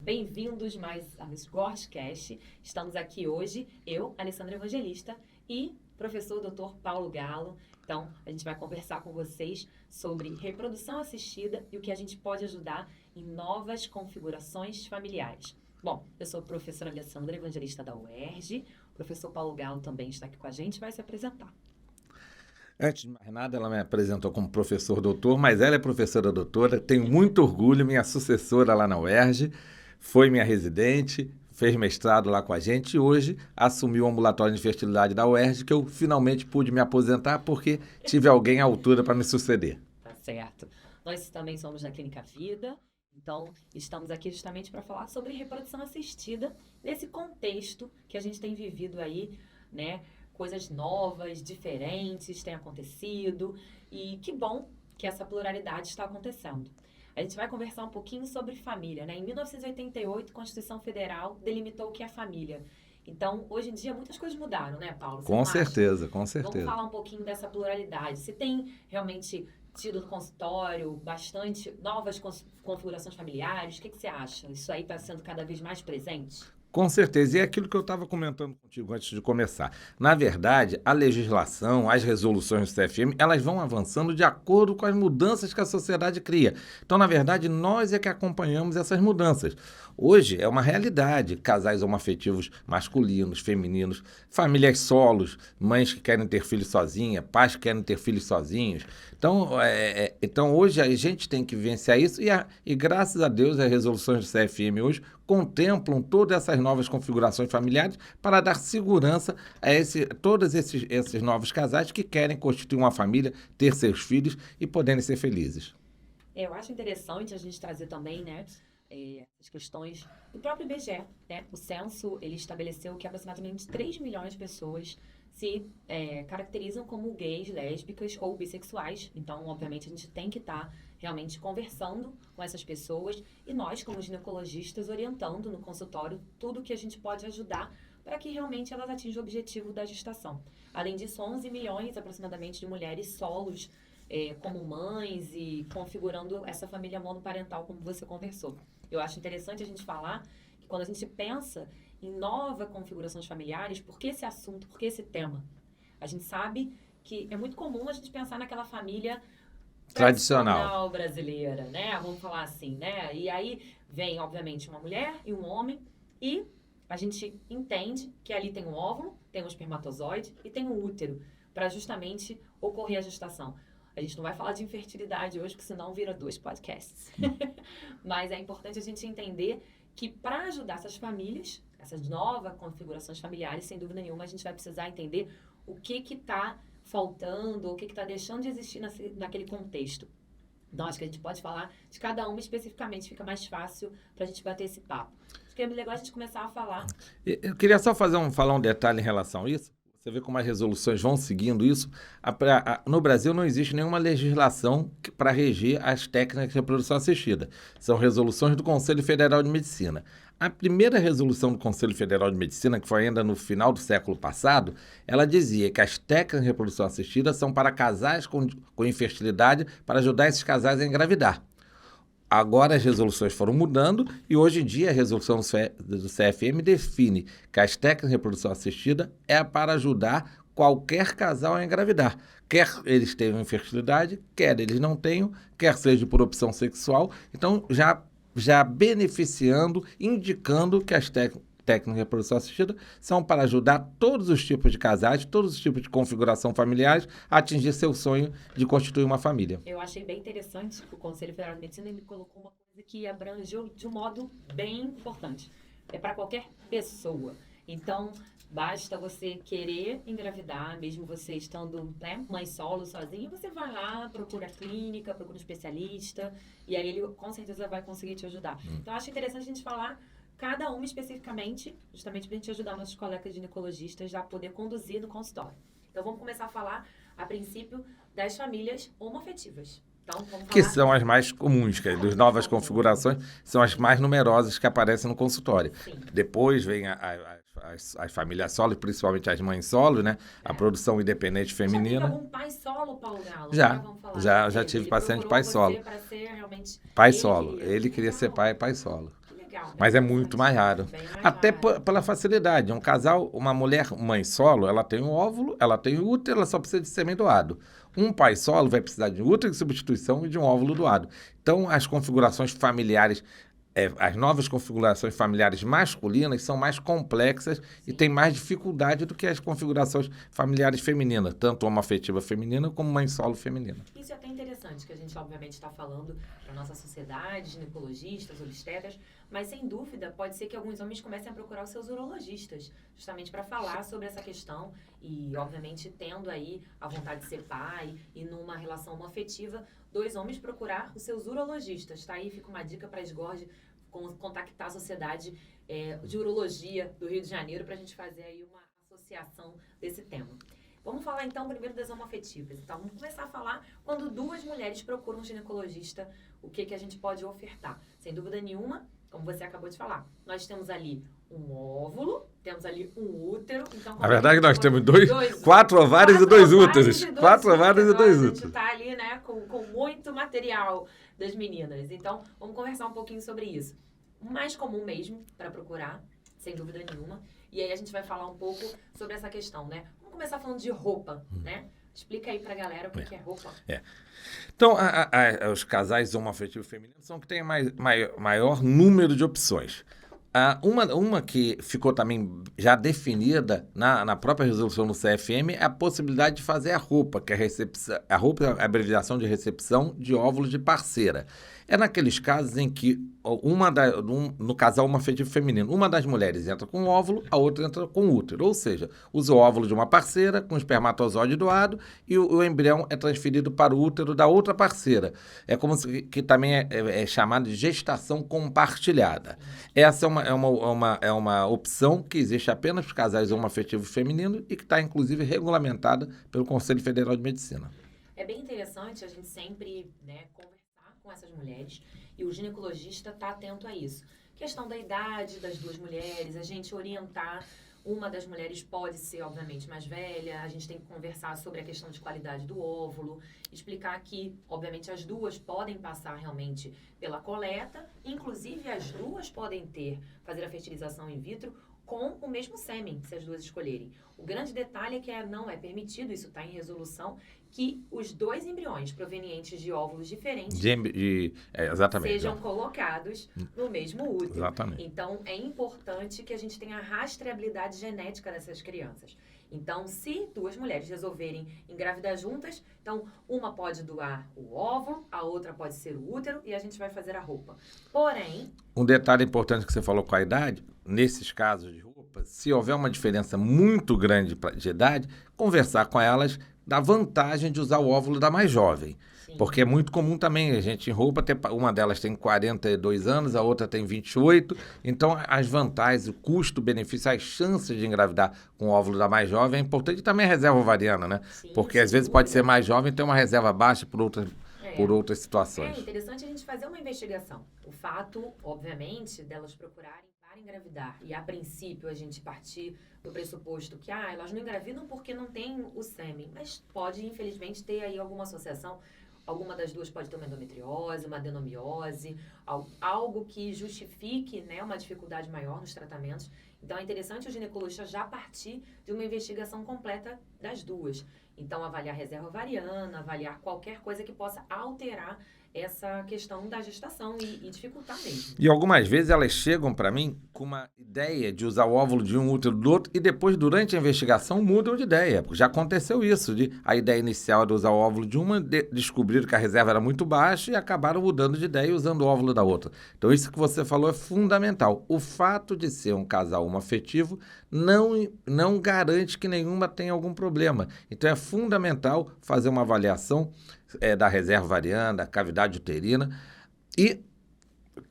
bem-vindos mais ao Gorgecast. Estamos aqui hoje, eu, Alessandra Evangelista, e professor Dr. Paulo Galo. Então, a gente vai conversar com vocês sobre reprodução assistida e o que a gente pode ajudar em novas configurações familiares. Bom, eu sou a professora Alessandra Evangelista da UERJ, o professor Paulo Galo também está aqui com a gente e vai se apresentar. Antes de mais nada, ela me apresentou como professor doutor, mas ela é professora doutora, tenho muito orgulho, minha sucessora lá na UERJ, foi minha residente, fez mestrado lá com a gente e hoje assumiu o ambulatório de fertilidade da UERJ, que eu finalmente pude me aposentar porque tive alguém à altura para me suceder. Tá certo. Nós também somos da Clínica Vida, então estamos aqui justamente para falar sobre reprodução assistida nesse contexto que a gente tem vivido aí, né? Coisas novas, diferentes têm acontecido e que bom que essa pluralidade está acontecendo. A gente vai conversar um pouquinho sobre família, né? Em 1988, a Constituição Federal delimitou o que é família. Então, hoje em dia, muitas coisas mudaram, né, Paulo? Com certeza, com certeza. Vamos falar um pouquinho dessa pluralidade. Se tem realmente tido no consultório bastante novas configurações familiares, o que você acha? Isso aí está sendo cada vez mais presente? Com certeza, e é aquilo que eu estava comentando contigo antes de começar. Na verdade, a legislação, as resoluções do CFM, elas vão avançando de acordo com as mudanças que a sociedade cria. Então, na verdade, nós é que acompanhamos essas mudanças. Hoje é uma realidade, casais homoafetivos masculinos, femininos, famílias solos, mães que querem ter filhos sozinhas, pais que querem ter filhos sozinhos. Então, hoje a gente tem que vivenciar isso e graças a Deus as resoluções do CFM hoje contemplam todas essas novas configurações familiares para dar segurança a todos esses novos casais que querem constituir uma família, ter seus filhos e poderem ser felizes. Eu acho interessante a gente trazer também, né, as questões do próprio IBGE, né? O censo, ele estabeleceu que aproximadamente 3 milhões de pessoas se caracterizam como gays, lésbicas ou bissexuais. Então, obviamente, a gente tem que estar realmente conversando com essas pessoas e nós, como ginecologistas, orientando no consultório tudo que a gente pode ajudar para que realmente elas atinjam o objetivo da gestação. Além disso, 11 milhões aproximadamente de mulheres solos como mães e configurando essa família monoparental, como você conversou. Eu acho interessante a gente falar que quando a gente pensa em novas configurações familiares, por que esse assunto, por que esse tema? A gente sabe que é muito comum a gente pensar naquela família tradicional brasileira, né? Vamos falar assim, né? E aí vem, obviamente, uma mulher e um homem e a gente entende que ali tem um óvulo, tem um espermatozoide e tem um útero para justamente ocorrer a gestação. A gente não vai falar de infertilidade hoje, porque senão vira 2 podcasts. Mas é importante a gente entender que para ajudar essas famílias, essas novas configurações familiares, sem dúvida nenhuma, a gente vai precisar entender o que está faltando, o que está deixando de existir naquele contexto. Então, acho que a gente pode falar de cada uma especificamente, fica mais fácil para a gente bater esse papo. Acho que é legal a gente começar a falar. Eu queria só falar um detalhe em relação a isso. Você vê como as resoluções vão seguindo isso. No Brasil não existe nenhuma legislação para reger as técnicas de reprodução assistida. São resoluções do Conselho Federal de Medicina. A primeira resolução do Conselho Federal de Medicina, que foi ainda no final do século passado, ela dizia que as técnicas de reprodução assistida são para casais com infertilidade, para ajudar esses casais a engravidar. Agora as resoluções foram mudando e hoje em dia a resolução do CFM define que as técnicas de reprodução assistida é para ajudar qualquer casal a engravidar. Quer eles tenham infertilidade, quer eles não tenham, quer seja por opção sexual. Então já beneficiando, indicando que as técnicas de reprodução assistida são para ajudar todos os tipos de casais, todos os tipos de configuração familiares a atingir seu sonho de constituir uma família. Eu achei bem interessante que o Conselho Federal de Medicina me colocou uma coisa que abrangeu de um modo bem importante. É para qualquer pessoa. Então, basta você querer engravidar, mesmo você estando, né, mãe solo, sozinha, você vai lá, procura a clínica, procura um especialista, e aí ele com certeza vai conseguir te ajudar. Então, acho interessante a gente falar cada uma especificamente, justamente para a gente ajudar nossos colegas ginecologistas a poder conduzir no consultório. Então, vamos começar a falar, a princípio, das famílias homoafetivas. Então, vamos falar... Que são as mais comuns, que das novas configurações, são as mais numerosas que aparecem no consultório. Sim. Depois vem as famílias solo, principalmente as mães solo, né? A produção independente feminina. Já teve algum pai solo, Paulo Galo? Já tive paciente pai solo. Para ser realmente pai solo. Ele queria ser pai solo. Legal. Mas é muito mais raro. Bem mais Até raro. pela facilidade. Um casal, uma mulher mãe solo, ela tem um óvulo, ela tem o útero, ela só precisa de sêmen doado. Um pai solo vai precisar de um útero de substituição e de um óvulo doado. Então, as configurações familiares, as novas configurações familiares masculinas são mais complexas e têm mais dificuldade do que as configurações familiares femininas, tanto homoafetiva feminina como mãe solo feminina. Isso é até interessante, que a gente obviamente está falando para a nossa sociedade, ginecologistas, obstetras, mas sem dúvida pode ser que alguns homens comecem a procurar os seus urologistas, justamente para falar sobre essa questão e, obviamente, tendo aí a vontade de ser pai e numa relação homoafetiva, 2 homens procurar os seus urologistas, tá? Aí fica uma dica para a Esgorde contactar a Sociedade de Urologia do Rio de Janeiro para a gente fazer aí uma associação desse tema. Vamos falar então primeiro das homoafetivas. Então, vamos começar a falar quando 2 mulheres procuram um ginecologista, o que a gente pode ofertar. Sem dúvida nenhuma, como você acabou de falar, nós temos ali um óvulo, temos ali um útero. Então, Na verdade, nós temos 4 4 ovários e 2 úteros. 4 ovários e 2 A gente úteros. está ali, né, com muito material das meninas. Então, vamos conversar um pouquinho sobre isso. O mais comum mesmo para procurar, sem dúvida nenhuma. E aí a gente vai falar um pouco sobre essa questão, né? Vamos começar falando de roupa, né? Explica aí pra galera o que é roupa. Então, os casais homoafetivos femininos são que têm maior número de opções. Uma que ficou também já definida na própria resolução do CFM é a possibilidade de fazer a roupa, que é a roupa é a abreviação de recepção de óvulos de parceira. É naqueles casos em que, no casal homoafetivo feminino, uma das mulheres entra com o óvulo, a outra entra com o útero. Ou seja, usa o óvulo de uma parceira com o espermatozoide doado e o embrião é transferido para o útero da outra parceira. É como que também é chamado de gestação compartilhada. Essa é uma opção que existe apenas para casais homoafetivos femininos e que está, inclusive, regulamentada pelo Conselho Federal de Medicina. É bem interessante a gente sempre, né, conversar com essas mulheres e o ginecologista está atento a isso. Questão da idade das 2 mulheres, a gente orientar. Uma das mulheres pode ser, obviamente, mais velha, a gente tem que conversar sobre a questão de qualidade do óvulo, explicar que, obviamente, as 2 podem passar realmente pela coleta, inclusive as 2 podem fazer a fertilização in vitro com o mesmo sêmen, se as 2 escolherem. O grande detalhe é que não é permitido, isso está em resolução, que os 2 embriões provenientes de óvulos diferentes exatamente, sejam colocados no mesmo útero. Exatamente. Então, é importante que a gente tenha a rastreabilidade genética dessas crianças. Então, se 2 mulheres resolverem engravidar juntas, então uma pode doar o óvulo, a outra pode ser o útero e a gente vai fazer a roupa. Porém... Um detalhe importante que você falou com a idade, nesses casos de roupa, se houver uma diferença muito grande de idade, conversar com elas da vantagem de usar o óvulo da mais jovem. Sim. Porque é muito comum também a gente em roupa, uma delas tem 42 anos, a outra tem 28. Então, as vantagens, o custo-benefício, as chances de engravidar com o óvulo da mais jovem é importante. E também a reserva ovariana, né? Sim, porque às vezes pode ser mais jovem e ter uma reserva baixa por outras situações. É interessante a gente fazer uma investigação. O fato, obviamente, delas procurarem para engravidar e, a princípio, a gente partir do pressuposto que elas não engravidam porque não tem o sêmen, mas pode, infelizmente, ter aí alguma associação. Alguma das 2 pode ter uma endometriose, uma adenomiose, algo que justifique, né, uma dificuldade maior nos tratamentos. Então, é interessante o ginecologista já partir de uma investigação completa das 2. Então, avaliar reserva ovariana, avaliar qualquer coisa que possa alterar essa questão da gestação e dificultar mesmo. E algumas vezes elas chegam para mim com uma ideia de usar o óvulo de um útero do outro e depois, durante a investigação, mudam de ideia. Já aconteceu isso, a ideia inicial era usar o óvulo de uma, descobriram que a reserva era muito baixa e acabaram mudando de ideia e usando o óvulo da outra. Então, isso que você falou é fundamental. O fato de ser um casal homoafetivo não garante que nenhuma tenha algum problema. Então, é fundamental fazer uma avaliação da reserva ovariana, da cavidade uterina e,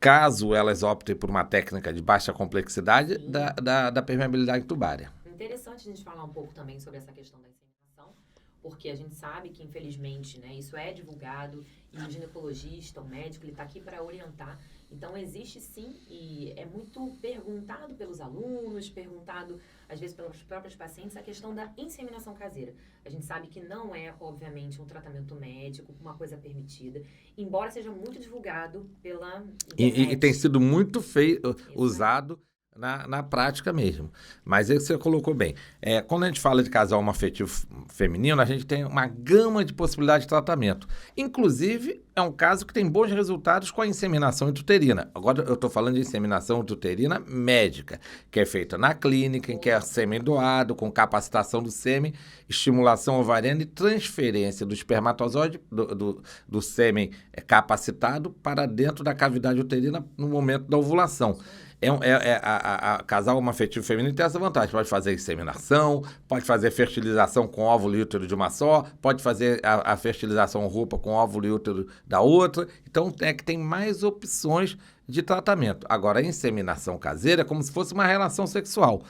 caso elas optem por uma técnica de baixa complexidade, da permeabilidade tubária. Interessante a gente falar um pouco também sobre essa questão da inseminação, porque a gente sabe que, infelizmente, né, isso é divulgado e o ginecologista, o médico, ele está aqui para orientar. Então, existe sim, e é muito perguntado pelos alunos, perguntado às vezes pelos próprios pacientes, a questão da inseminação caseira. A gente sabe que não é, obviamente, um tratamento médico, uma coisa permitida, embora seja muito divulgado pela internet. E tem sido muito Isso. usado na prática mesmo. Mas aí você colocou bem. Quando a gente fala de casal homoafetivo feminino, a gente tem uma gama de possibilidades de tratamento. Inclusive, é um caso que tem bons resultados com a inseminação intrauterina. Agora, eu estou falando de inseminação intrauterina médica, que é feita na clínica, em que é sêmen doado, com capacitação do sêmen, estimulação ovariana e transferência do espermatozoide, do sêmen capacitado para dentro da cavidade uterina no momento da ovulação. A casal homoafetivo feminino tem essa vantagem. Pode fazer inseminação, pode fazer fertilização com óvulo e útero de uma só, pode fazer a fertilização roupa com óvulo e útero da outra. Então, tem mais opções de tratamento. Agora, a inseminação caseira é como se fosse uma relação sexual.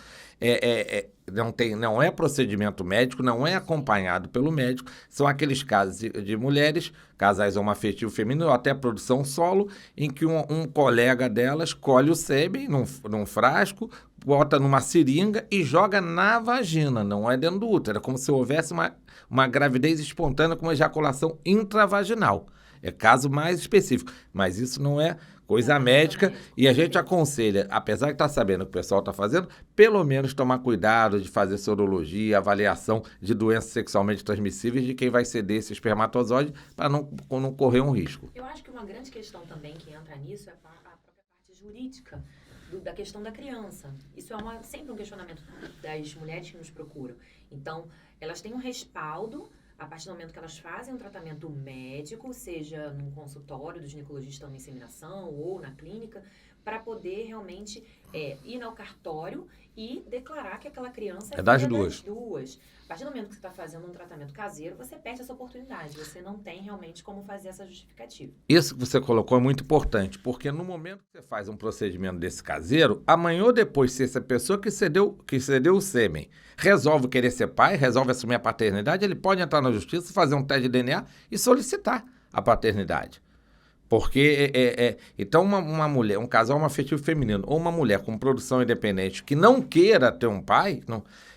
Não é procedimento médico, não é acompanhado pelo médico. São aqueles casos de mulheres, casais homoafetivo feminino, ou até produção solo, em que um colega delas colhe o sêmen num frasco, bota numa seringa e joga na vagina, não é dentro do útero. É como se houvesse uma gravidez espontânea com uma ejaculação intravaginal. É caso mais específico, mas isso não é coisa médica, e a gente aconselha, apesar de estar sabendo o que o pessoal está fazendo, pelo menos tomar cuidado de fazer sorologia, avaliação de doenças sexualmente transmissíveis de quem vai ceder esse espermatozoide para não correr um risco. Eu acho que uma grande questão também que entra nisso é a própria parte jurídica da questão da criança. Isso é sempre um questionamento das mulheres que nos procuram. Então, elas têm um respaldo a partir do momento que elas fazem um tratamento médico, seja num consultório do ginecologista ou na inseminação ou na clínica, para poder realmente ir ao cartório e declarar que aquela criança é das filha duas. das duas. A partir do momento que você está fazendo um tratamento caseiro, você perde essa oportunidade. Você não tem realmente como fazer essa justificativa. Isso que você colocou é muito importante, porque no momento que você faz um procedimento desse caseiro, amanhã ou depois, se essa pessoa que cedeu o sêmen resolve querer ser pai, resolve assumir a paternidade, ele pode entrar na justiça, fazer um teste de DNA e solicitar a paternidade. Porque, então, uma mulher, um casal homoafetivo feminino ou uma mulher com produção independente que não queira ter um pai,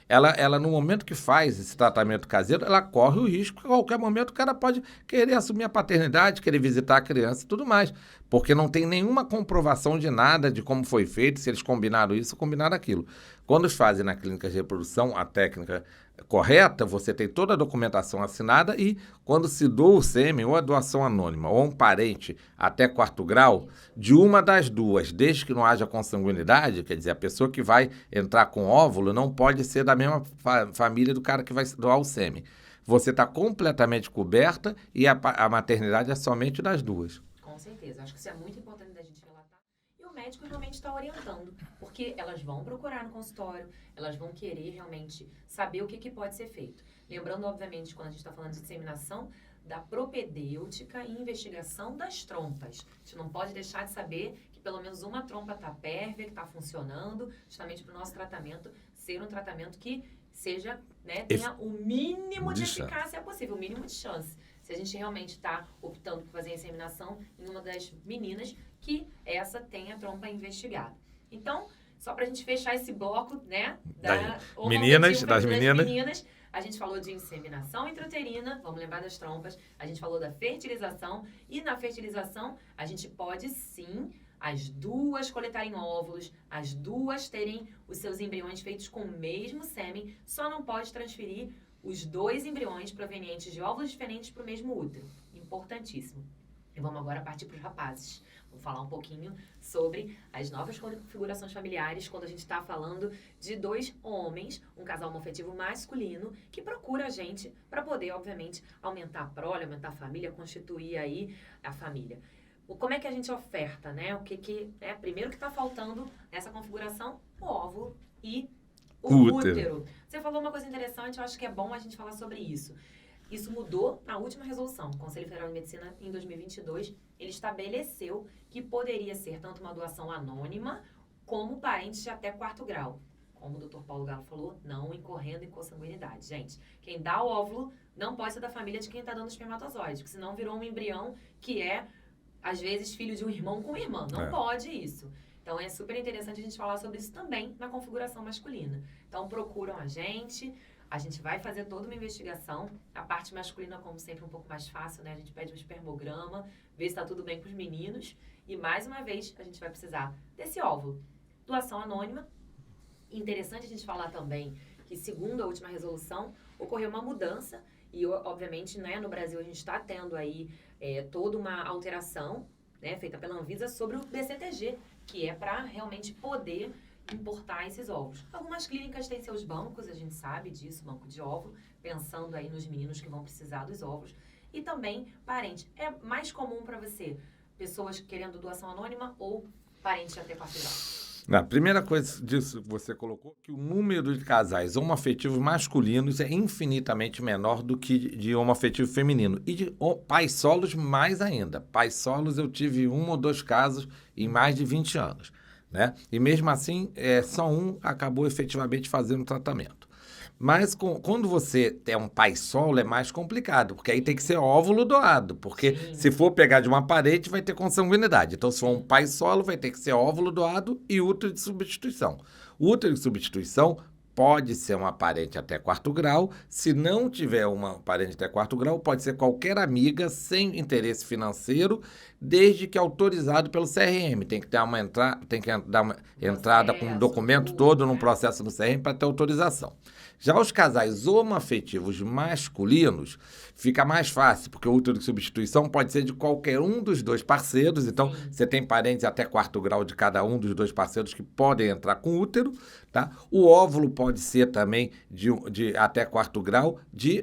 ela no momento que faz esse tratamento caseiro, ela corre o risco que a qualquer momento o cara pode querer assumir a paternidade, querer visitar a criança e tudo mais. Porque não tem nenhuma comprovação de nada de como foi feito, se eles combinaram isso ou combinaram aquilo. Quando fazem na clínica de reprodução a técnica correta, você tem toda a documentação assinada e quando se doa o sêmen ou a doação anônima ou um parente até 4º grau, de uma das duas, desde que não haja consanguinidade, quer dizer, a pessoa que vai entrar com óvulo não pode ser da mesma família do cara que vai doar o sêmen. Você está completamente coberta e a maternidade é somente das duas. Com certeza, acho que isso é muito importante da gente relatar. E o médico realmente está orientando, porque elas vão procurar no consultório, elas vão querer realmente saber o que pode ser feito. Lembrando, obviamente, quando a gente está falando de disseminação, da propedêutica e investigação das trompas. A gente não pode deixar de saber que pelo menos uma trompa está pérvia, que está funcionando, justamente para o nosso tratamento ser um tratamento que seja, tenha o mínimo de eficácia possível, o mínimo de chance. Se a gente realmente está optando por fazer a inseminação em uma das meninas, que essa tenha a trompa investigada. Então, só para a gente fechar esse bloco, das meninas, a gente falou de inseminação intrauterina, vamos lembrar das trompas, a gente falou da fertilização, e na fertilização a gente pode sim as duas coletarem óvulos, as duas terem os seus embriões feitos com o mesmo sêmen, só não pode transferir os 2 embriões provenientes de óvulos diferentes para o mesmo útero. Importantíssimo. E vamos agora partir para os rapazes. Vamos falar um pouquinho sobre as novas configurações familiares, quando a gente está falando de 2 homens, um casal homoafetivo masculino, que procura a gente para poder, obviamente, aumentar a prole, aumentar a família, constituir aí a família. Como é que a gente oferta, né? Primeiro que está faltando nessa configuração, o óvulo e o útero. Você falou uma coisa interessante, eu acho que é bom a gente falar sobre isso. Isso mudou na última resolução. O Conselho Federal de Medicina, em 2022, ele estabeleceu que poderia ser tanto uma doação anônima, como parentes de até 4º grau. Como o Dr. Paulo Galo falou, não incorrendo em consanguinidade. Gente, quem dá o óvulo não pode ser da família de quem está dando o espermatozoide, porque senão virou um embrião que é às vezes, filho de um irmão com irmã. Não pode isso. Então, é super interessante a gente falar sobre isso também na configuração masculina. Então, procuram a gente vai fazer toda uma investigação. A parte masculina, como sempre, um pouco mais fácil, né? A gente pede um espermograma, vê se está tudo bem com os meninos. E, mais uma vez, a gente vai precisar desse óvulo. Doação anônima. Interessante a gente falar também que, segundo a última resolução, ocorreu uma mudança. E, obviamente, né, no Brasil, a gente está tendo aí toda uma alteração, né, feita pela Anvisa sobre o BCTG, que é para realmente poder importar esses óvulos. Algumas clínicas têm seus bancos, a gente sabe disso, banco de óvulo, pensando aí nos meninos que vão precisar dos óvulos. E também, parente, é mais comum para você, pessoas querendo doação anônima ou parente até quarto grau? A primeira coisa disso que você colocou, que o número de casais homoafetivos masculinos é infinitamente menor do que de homoafetivo feminino. E de pais solos, mais ainda. Pais solos, eu tive 1 ou 2 casos em mais de 20 anos. Né? E mesmo assim, só um acabou efetivamente fazendo o tratamento. Mas quando você tem um pai solo, é mais complicado, porque aí tem que ser óvulo doado, porque se for pegar de uma parente, vai ter consanguinidade. Então, se for um pai solo, vai ter que ser óvulo doado e útero de substituição. O útero de substituição pode ser uma parente até 4º grau. Se não tiver uma parente até 4º grau, pode ser qualquer amiga sem interesse financeiro, desde que autorizado pelo CRM. Tem que dar uma entrada com um documento todo num processo do CRM para ter autorização. Já os casais homoafetivos masculinos, fica mais fácil, porque o útero de substituição pode ser de qualquer um dos 2 parceiros. Então, você tem parentes até 4º grau de cada um dos 2 parceiros que podem entrar com útero, tá? O óvulo pode ser também de até 4º grau,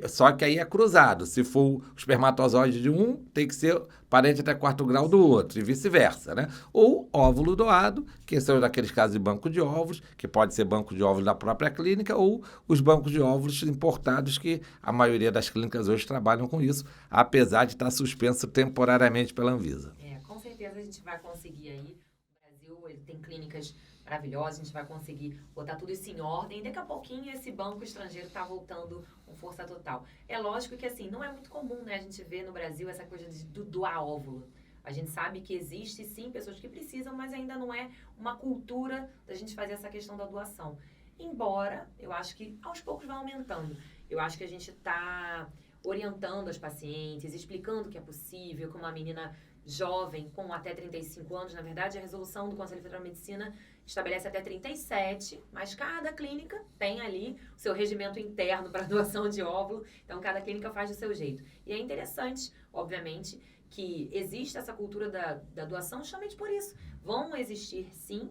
só que aí é cruzado. Se for o espermatozoide de um, tem que ser parente até 4º grau do outro, e vice-versa, né? Ou óvulo doado, que são daqueles casos de banco de óvulos, que pode ser banco de óvulos da própria clínica, ou os bancos de óvulos importados, que a maioria das clínicas hoje trabalham com isso, apesar de estar suspenso temporariamente pela Anvisa. Com certeza a gente vai conseguir aí. O Brasil ele tem clínicas maravilhosas, a gente vai conseguir botar tudo isso em ordem. Daqui a pouquinho esse banco estrangeiro está voltando com força total. É lógico que assim, não é muito comum, né, a gente ver no Brasil essa coisa de doar óvulo. A gente sabe que existe sim pessoas que precisam, mas ainda não é uma cultura da gente fazer essa questão da doação. Embora, eu acho que aos poucos vai aumentando. Eu acho que a gente está orientando as pacientes, explicando que é possível, que uma menina jovem, com até 35 anos, na verdade, a resolução do Conselho Federal de Medicina estabelece até 37, mas cada clínica tem ali o seu regimento interno para doação de óvulo, então cada clínica faz do seu jeito. E é interessante, obviamente, que existe essa cultura da doação justamente por isso. Vão existir, sim,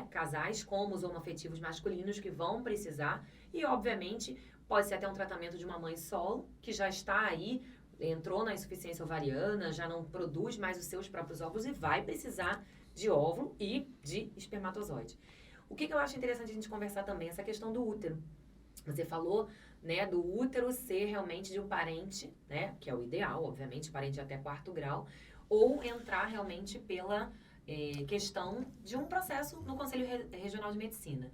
casais como os homoafetivos masculinos que vão precisar e, obviamente, pode ser até um tratamento de uma mãe solo, que já está aí, entrou na insuficiência ovariana, já não produz mais os seus próprios óvulos e vai precisar de óvulo e de espermatozoide. O que eu acho interessante a gente conversar também, essa questão do útero. Você falou, né, do útero ser realmente de um parente, né, que é o ideal, obviamente, parente até 4º grau, ou entrar realmente pela questão de um processo no Conselho Regional de Medicina.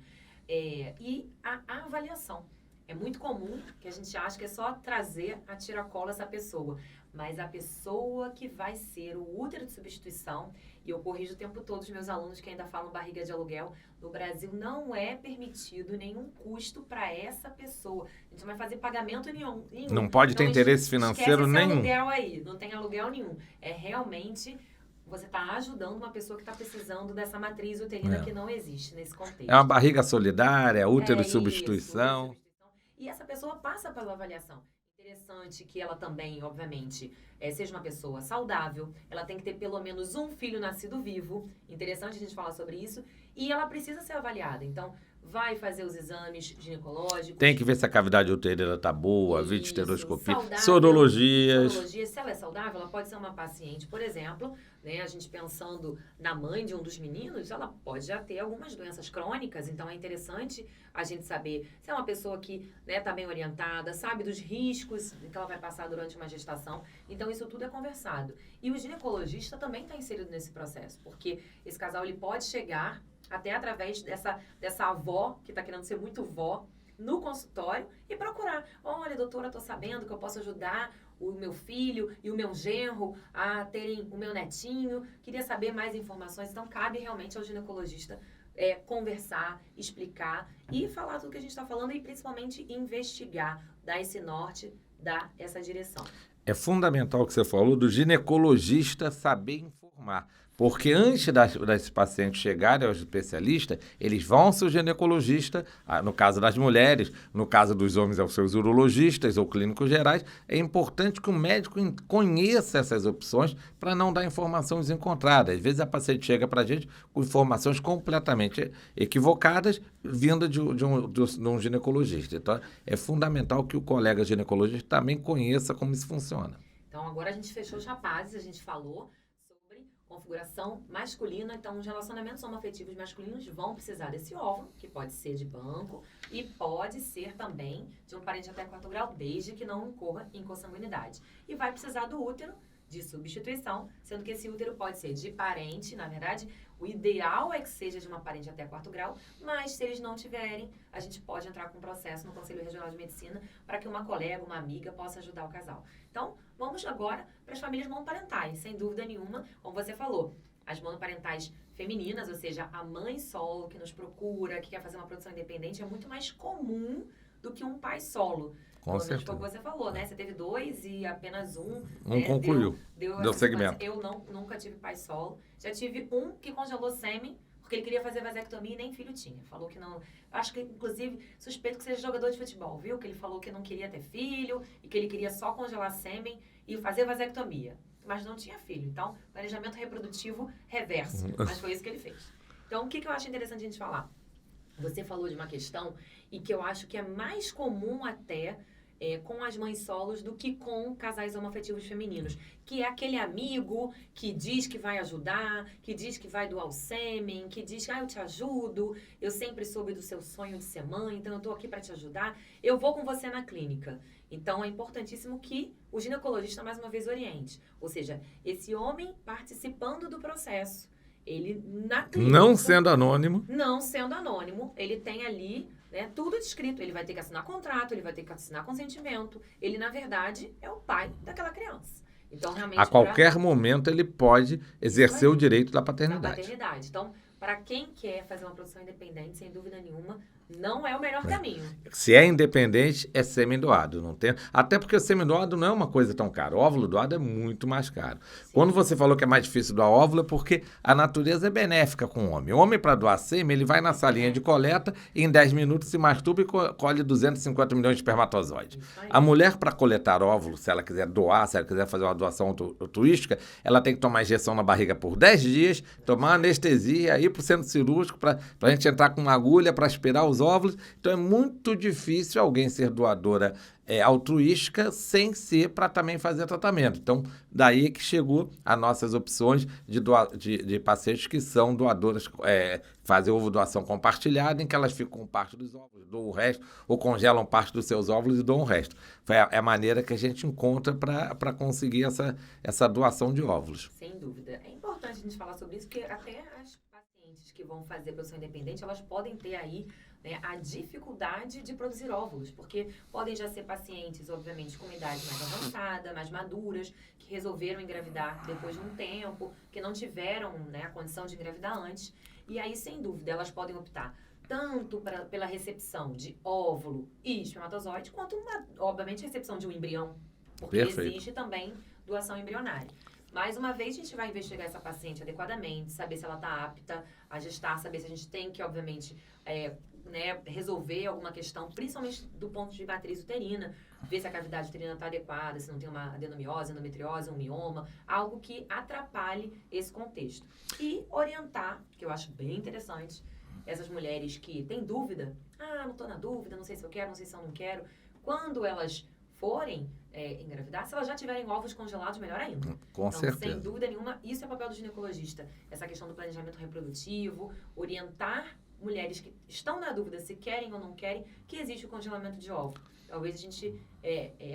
E a avaliação. É muito comum que a gente acha que é só trazer a tiracolo essa pessoa, mas a pessoa que vai ser o útero de substituição, e eu corrijo o tempo todo os meus alunos que ainda falam barriga de aluguel, no Brasil não é permitido nenhum custo para essa pessoa. A gente não vai fazer pagamento nenhum. Não pode ter interesse financeiro nenhum. Aluguel aí, não tem aluguel nenhum. É realmente... Você está ajudando uma pessoa que está precisando dessa matriz uterina que não existe nesse contexto. É uma barriga solidária, útero de substituição. E essa pessoa passa pela avaliação. Interessante que ela também, obviamente, seja uma pessoa saudável. Ela tem que ter pelo menos um filho nascido vivo. Interessante a gente falar sobre isso. E ela precisa ser avaliada. Então, vai fazer os exames ginecológicos. Tem que ver se a cavidade uterina está boa, videosteroscopia, sorologias. Se ela é saudável, ela pode ser uma paciente, por exemplo, né, a gente pensando na mãe de um dos meninos, ela pode já ter algumas doenças crônicas, então é interessante a gente saber se é uma pessoa que está bem orientada, sabe dos riscos que ela vai passar durante uma gestação. Então, isso tudo é conversado. E o ginecologista também está inserido nesse processo, porque esse casal ele pode chegar até através dessa avó, que está querendo ser muito vó, no consultório e procurar. Olha, doutora, estou sabendo que eu posso ajudar o meu filho e o meu genro a terem o meu netinho, queria saber mais informações. Então, cabe realmente ao ginecologista conversar, explicar e falar tudo que a gente está falando e principalmente investigar, dar esse norte, dar essa direção. É fundamental o que você falou do ginecologista saber informar. Porque antes das pacientes chegarem aos especialistas, eles vão ao seu ginecologista, no caso das mulheres, no caso dos homens, aos seus urologistas ou clínicos gerais. É importante que o médico conheça essas opções para não dar informações encontradas. Às vezes a paciente chega para a gente com informações completamente equivocadas, vinda de um ginecologista. Então, é fundamental que o colega ginecologista também conheça como isso funciona. Então, agora a gente fechou os rapazes, a gente falou sobre configuração masculina. Então, os relacionamentos homoafetivos masculinos vão precisar desse óvulo, que pode ser de banco e pode ser também de um parente até 4 grau, desde que não incorra em consanguinidade. E vai precisar do útero de substituição, sendo que esse útero pode ser de parente, na verdade, o ideal é que seja de uma parente até 4 grau, mas se eles não tiverem, a gente pode entrar com um processo no Conselho Regional de Medicina para que uma colega, uma amiga possa ajudar o casal. Então, vamos agora para as famílias monoparentais, sem dúvida nenhuma, como você falou, as monoparentais femininas, ou seja, a mãe solo que nos procura, que quer fazer uma produção independente, é muito mais comum do que um pai solo. Com certeza. Como você falou, né? Você teve 2 e apenas um concluiu. Deu segmento. Eu nunca tive pai solo. Já tive um que congelou sêmen, porque ele queria fazer vasectomia e nem filho tinha. Falou que não... Acho que, inclusive, suspeito que seja jogador de futebol, viu? Que ele falou que não queria ter filho e que ele queria só congelar sêmen e fazer vasectomia. Mas não tinha filho. Então, planejamento reprodutivo reverso. Mas foi isso que ele fez. Então, o que eu acho interessante a gente falar? Você falou de uma questão e que eu acho que é mais comum até com as mães solos do que com casais homoafetivos femininos, que é aquele amigo que diz que vai ajudar, que diz que vai doar o sêmen, que diz que eu te ajudo, eu sempre soube do seu sonho de ser mãe, então eu estou aqui para te ajudar, eu vou com você na clínica. Então é importantíssimo que o ginecologista mais uma vez oriente, ou seja, esse homem participando do processo, ele na clínica... Não sendo anônimo, ele tem ali... tudo descrito, ele vai ter que assinar contrato, ele vai ter que assinar consentimento. Ele, na verdade, é o pai daquela criança. Então, realmente... A qualquer momento, ele pode exercer o direito da paternidade. Então, para quem quer fazer uma produção independente, sem dúvida nenhuma, não é o melhor caminho. Se é independente, é sêmen-doado. Não tem... Até porque o sêmen-doado não é uma coisa tão cara. O óvulo doado é muito mais caro. Sim. Quando você falou que é mais difícil doar óvulo, é porque a natureza é benéfica com o homem. O homem, para doar sêmen, ele vai na salinha de coleta e em 10 minutos se masturba e colhe 250 milhões de espermatozoides. A mulher, para coletar óvulo, se ela quiser doar, se ela quiser fazer uma doação altruística, ela tem que tomar injeção na barriga por 10 dias, tomar anestesia, ir para o centro cirúrgico para a gente entrar com uma agulha para aspirar os óvulos. Então é muito difícil alguém ser doadora altruística sem ser para também fazer tratamento. Então, daí que chegou as nossas opções de pacientes que são doadoras, fazem ovo doação compartilhada, em que elas ficam com parte dos óvulos, doam o resto, ou congelam parte dos seus óvulos e doam o resto. É a maneira que a gente encontra para conseguir essa doação de óvulos. Sem dúvida. É importante a gente falar sobre isso, porque até as pacientes que vão fazer produção independente, elas podem ter aí a dificuldade de produzir óvulos, porque podem já ser pacientes, obviamente, com idade mais avançada, mais maduras, que resolveram engravidar depois de um tempo, que não tiveram a condição de engravidar antes. E aí, sem dúvida, elas podem optar tanto pela recepção de óvulo e espermatozoide, quanto, obviamente, a recepção de um embrião, porque existe também doação embrionária. Mais uma vez, a gente vai investigar essa paciente adequadamente, saber se ela está apta a gestar, saber se a gente tem que, obviamente, resolver alguma questão, principalmente do ponto de matriz uterina, ver se a cavidade uterina está adequada, se não tem uma adenomiose, endometriose, um mioma, algo que atrapalhe esse contexto. E orientar, que eu acho bem interessante, essas mulheres que têm dúvida, não estou na dúvida, não sei se eu quero, não sei se eu não quero, quando elas forem engravidar, se elas já tiverem óvulos congelados, melhor ainda. Com certeza. Sem dúvida nenhuma, isso é papel do ginecologista. Essa questão do planejamento reprodutivo, orientar mulheres que estão na dúvida se querem ou não querem, que existe o congelamento de óvulo. Talvez a gente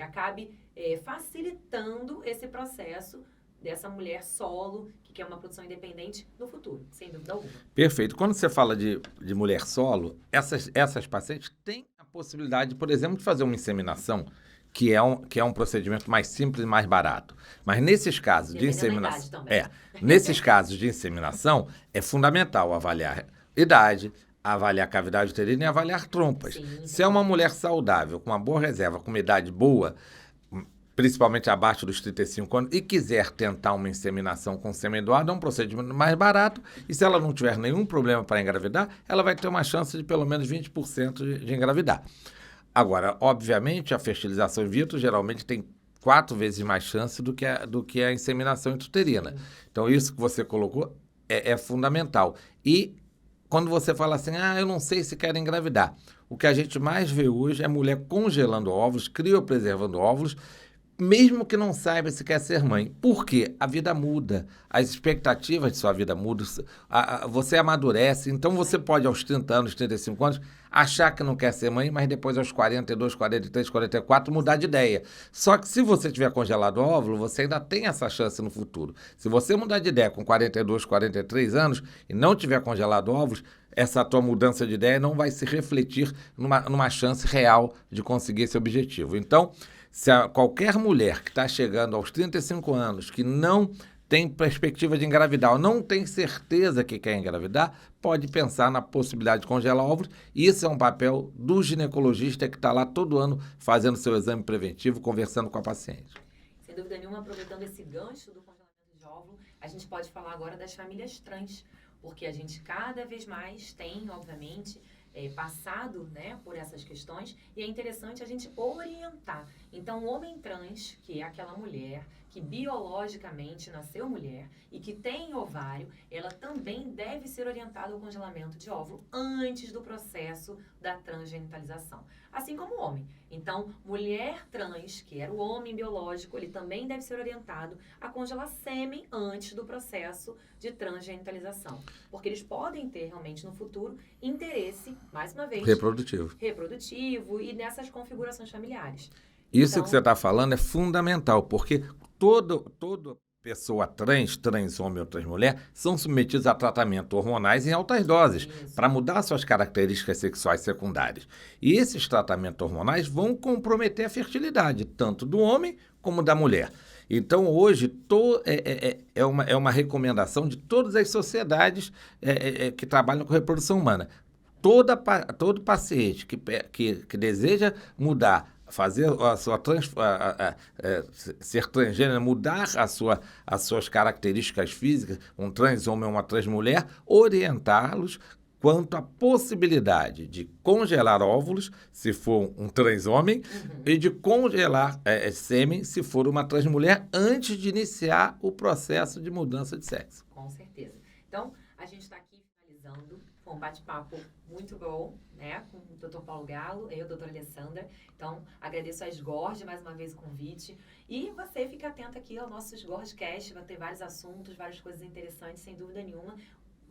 acabe facilitando esse processo dessa mulher solo, que quer uma produção independente no futuro, sem dúvida alguma. Perfeito. Quando você fala de mulher solo, essas pacientes têm a possibilidade, por exemplo, de fazer uma inseminação que é um procedimento mais simples e mais barato. Mas nesses casos de Dependendo da idade inseminação, também. nesses casos de inseminação, é fundamental avaliar idade, avaliar cavidade uterina e avaliar trompas. Sim, Se é uma mulher saudável, com uma boa reserva, com uma idade boa, principalmente abaixo dos 35 anos, e quiser tentar uma inseminação com sêmen doado, é um procedimento mais barato, e se ela não tiver nenhum problema para engravidar, ela vai ter uma chance de pelo menos 20% de engravidar. Agora, obviamente, a fertilização in vitro geralmente tem 4 vezes mais chance do que a inseminação intrauterina. Então, isso que você colocou é fundamental. E quando você fala assim, eu não sei se quero engravidar, o que a gente mais vê hoje é mulher congelando óvulos, criopreservando óvulos, mesmo que não saiba se quer ser mãe. Por quê? A vida muda, as expectativas de sua vida mudam, você amadurece, então você pode aos 30 anos, 35 anos, achar que não quer ser mãe, mas depois aos 42, 43, 44 mudar de ideia. Só que se você tiver congelado o óvulo, você ainda tem essa chance no futuro. Se você mudar de ideia com 42, 43 anos e não tiver congelado óvulos, essa tua mudança de ideia não vai se refletir numa chance real de conseguir esse objetivo. Então, se qualquer mulher que está chegando aos 35 anos, que não tem perspectiva de engravidar ou não tem certeza que quer engravidar, pode pensar na possibilidade de congelar óvulos. Isso é um papel do ginecologista que está lá todo ano fazendo seu exame preventivo, conversando com a paciente. Sem dúvida nenhuma, aproveitando esse gancho do congelamento de óvulo, a gente pode falar agora das famílias trans, porque a gente cada vez mais tem, obviamente, passado, né, por essas questões, e é interessante a gente orientar. Então, o homem trans, que é aquela mulher que biologicamente nasceu mulher e que tem ovário, ela também deve ser orientada ao congelamento de óvulo antes do processo da transgenitalização, assim como o homem. Então, mulher trans, que era o homem biológico, ele também deve ser orientado a congelar sêmen antes do processo de transgenitalização, porque eles podem ter realmente no futuro interesse, mais uma vez, reprodutivo e nessas configurações familiares. Isso então, que você está falando é fundamental, porque toda pessoa trans homem ou trans mulher, são submetidos a tratamento hormonais em altas doses para mudar suas características sexuais secundárias. E esses tratamentos hormonais vão comprometer a fertilidade, tanto do homem como da mulher. Então, hoje, é uma recomendação de todas as sociedades que trabalham com reprodução humana. Todo paciente que deseja mudar, fazer a sua ser transgênero, mudar as suas características físicas, um trans homem ou uma trans mulher, orientá-los quanto à possibilidade de congelar óvulos, se for um trans homem, e de congelar sêmen, se for uma trans mulher, antes de iniciar o processo de mudança de sexo. Com certeza. Então, a gente está aqui finalizando. Foi um bate-papo muito bom, né? Com o Dr. Paulo Galo e a doutora Alessandra. Então, agradeço a SGORD mais uma vez o convite. E você fica atento aqui ao nosso SGORDcast, vai ter vários assuntos, várias coisas interessantes, sem dúvida nenhuma.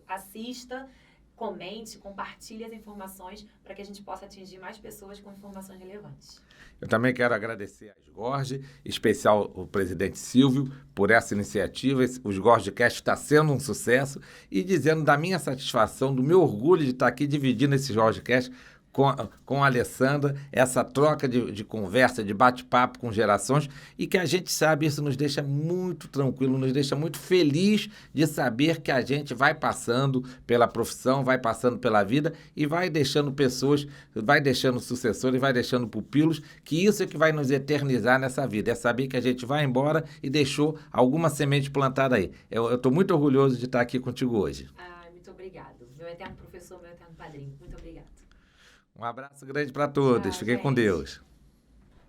Assista, comente, compartilhe as informações para que a gente possa atingir mais pessoas com informações relevantes. Eu também quero agradecer a SGORD, em especial o presidente Silvio, por essa iniciativa. O SGORDcast está sendo um sucesso e dizendo da minha satisfação, do meu orgulho de estar aqui dividindo esse SGORDcast com a Alessandra, essa troca de conversa, de bate-papo com gerações, e que a gente sabe, isso nos deixa muito tranquilo, nos deixa muito feliz de saber que a gente vai passando pela profissão, vai passando pela vida e vai deixando pessoas, vai deixando sucessores, vai deixando pupilos, que isso é que vai nos eternizar nessa vida, é saber que a gente vai embora e deixou alguma semente plantada aí. Eu estou muito orgulhoso de estar aqui contigo hoje. Muito obrigado. Meu eterno professor, meu eterno padrinho. Muito obrigado. Um abraço grande para todos. Fiquem com Deus.